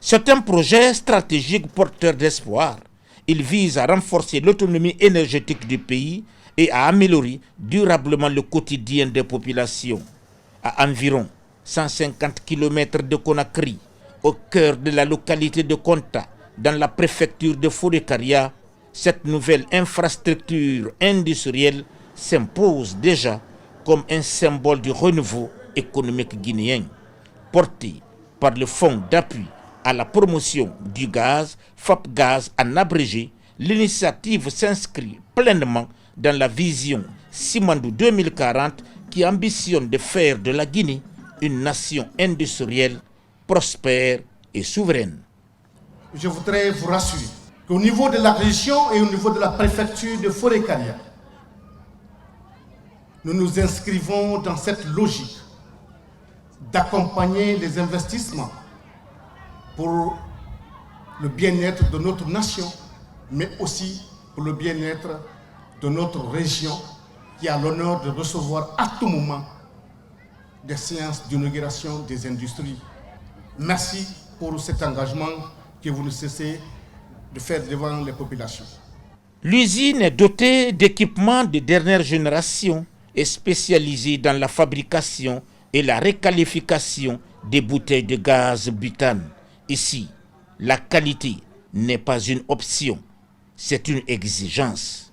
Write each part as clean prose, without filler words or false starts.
C'est un projet stratégique porteur d'espoir. Il vise à renforcer l'autonomie énergétique du pays et à améliorer durablement le quotidien des populations. À environ 150 km de Conakry, au cœur de la localité de Konta, dans la préfecture de Fodé-Karia, cette nouvelle infrastructure industrielle s'impose déjà comme un symbole du renouveau économique guinéen. Porté par le Fonds d'appui à la promotion du gaz, FAPGaz en abrégé, l'initiative s'inscrit pleinement dans la vision Simandou 2040 qui ambitionne de faire de la Guinée une nation industrielle, prospère et souveraine. Je voudrais vous rassurer qu'au niveau de la région et au niveau de la préfecture de Fodé-Karia, nous nous inscrivons dans cette logique d'accompagner les investissements pour le bien-être de notre nation, mais aussi pour le bien-être de notre région qui a l'honneur de recevoir à tout moment des séances d'inauguration des industries. Merci pour cet engagement que vous ne cessez de faire devant les populations. L'usine est dotée d'équipements de dernière génération et spécialisée dans la fabrication et la requalification des bouteilles de gaz butane. Ici, la qualité n'est pas une option, c'est une exigence.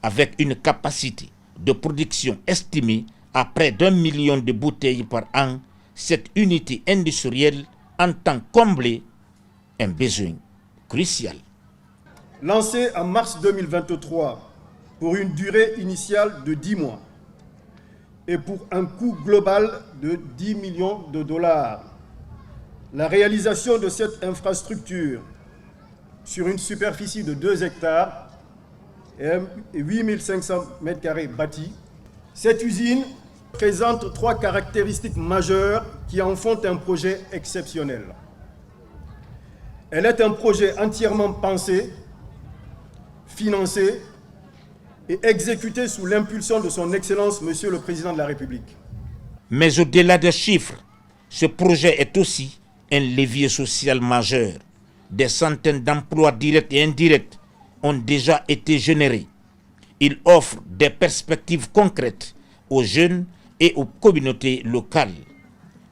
Avec une capacité de production estimée à près d'1 million de bouteilles par an, cette unité industrielle entend combler un besoin crucial. Lancé en mars 2023 pour une durée initiale de 10 mois et pour un coût global de 10 millions de dollars, la réalisation de cette infrastructure sur une superficie de 2 hectares et 8500 m² bâtis, cette usine présente 3 caractéristiques majeures qui en font un projet exceptionnel. Elle est un projet entièrement pensé, financé et exécuté sous l'impulsion de son Excellence, Monsieur le Président de la République. Mais au-delà des chiffres, ce projet est aussi un levier social majeur. Des centaines d'emplois directs et indirects ont déjà été générés. Il offre des perspectives concrètes aux jeunes et aux communautés locales.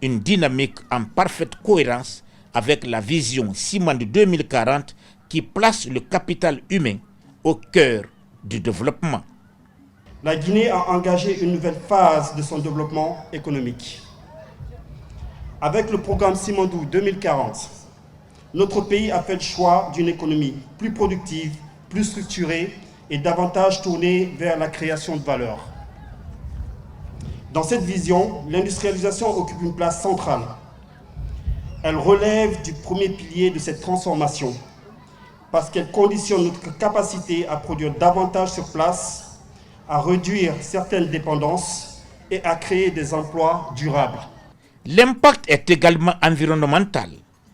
Une dynamique en parfaite cohérence avec la vision Simandou 2040 qui place le capital humain au cœur du développement. La Guinée a engagé une nouvelle phase de son développement économique. Avec le programme Simandou 2040, notre pays a fait le choix d'une économie plus productive, plus structurée et davantage tournée vers la création de valeur. Dans cette vision, l'industrialisation occupe une place centrale. Elle relève du premier pilier de cette transformation parce qu'elle conditionne notre capacité à produire davantage sur place, à réduire certaines dépendances et à créer des emplois durables. L'impact est également environnemental.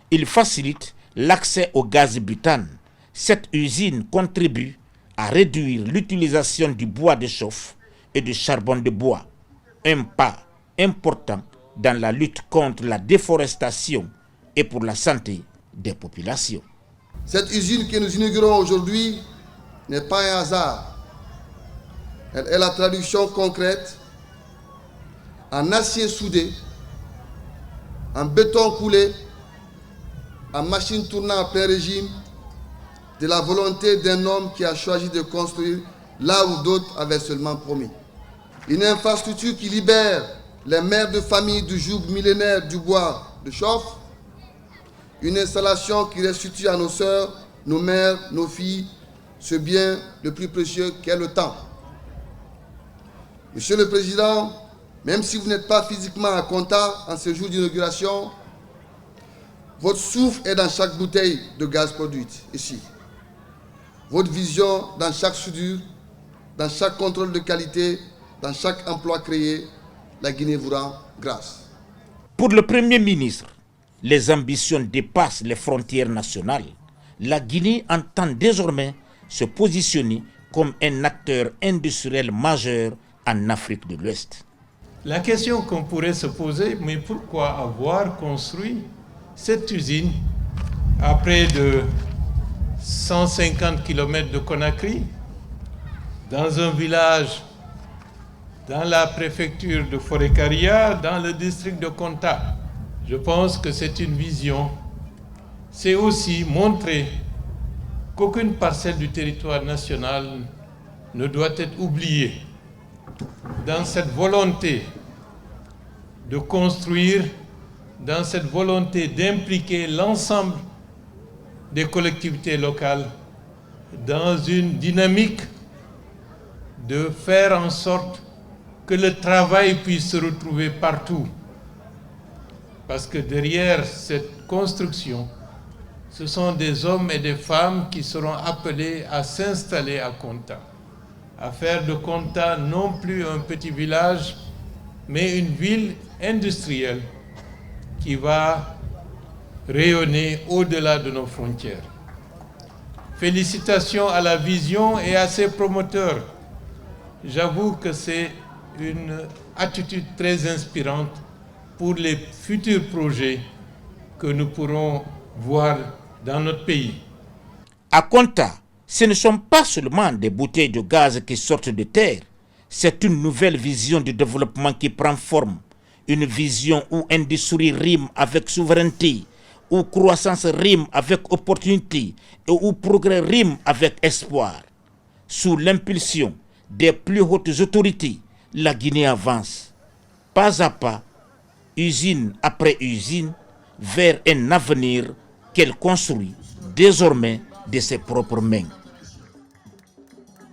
Il facilite l'accès au gaz butane. Cette usine contribue à réduire l'utilisation du bois de chauffe et du charbon de bois. Un pas important dans la lutte contre la déforestation et pour la santé des populations. Cette usine que nous inaugurons aujourd'hui n'est pas un hasard. Elle est la traduction concrète en acier soudé, en béton coulé, en machine tournant à plein régime, de la volonté d'un homme qui a choisi de construire là où d'autres avaient seulement promis. Une infrastructure qui libère les mères de famille du joug millénaire du bois de chauffe. Une installation qui restitue à nos sœurs, nos mères, nos filles, ce bien le plus précieux qu'est le temps. Monsieur le Président, même si vous n'êtes pas physiquement à Konta en ce jour d'inauguration, votre souffle est dans chaque bouteille de gaz produite ici. Votre vision dans chaque soudure, dans chaque contrôle de qualité, dans chaque emploi créé, la Guinée vous rend grâce. Pour le Premier ministre, les ambitions dépassent les frontières nationales. La Guinée entend désormais se positionner comme un acteur industriel majeur en Afrique de l'Ouest. La question qu'on pourrait se poser, mais pourquoi avoir construit cette usine à près de 150 km de Conakry, dans un village dans la préfecture de Forêt-Caria, dans le district de Konta. Je pense que c'est une vision. C'est aussi montrer qu'aucune parcelle du territoire national ne doit être oubliée dans cette volonté de construire, dans cette volonté d'impliquer l'ensemble des collectivités locales dans une dynamique de faire en sorte que le travail puisse se retrouver partout. Parce que derrière cette construction, ce sont des hommes et des femmes qui seront appelés à s'installer à Konta, à faire de Konta non plus un petit village, mais une ville industrielle qui va rayonner au-delà de nos frontières. Félicitations à la vision et à ses promoteurs. J'avoue que c'est une attitude très inspirante pour les futurs projets que nous pourrons voir dans notre pays. À Konta, ce ne sont pas seulement des bouteilles de gaz qui sortent de terre, c'est une nouvelle vision du développement qui prend forme, une vision où industrie rime avec souveraineté, où croissance rime avec opportunité et où progrès rime avec espoir. Sous l'impulsion des plus hautes autorités, la Guinée avance, pas à pas, usine après usine, vers un avenir qu'elle construit désormais de ses propres mains.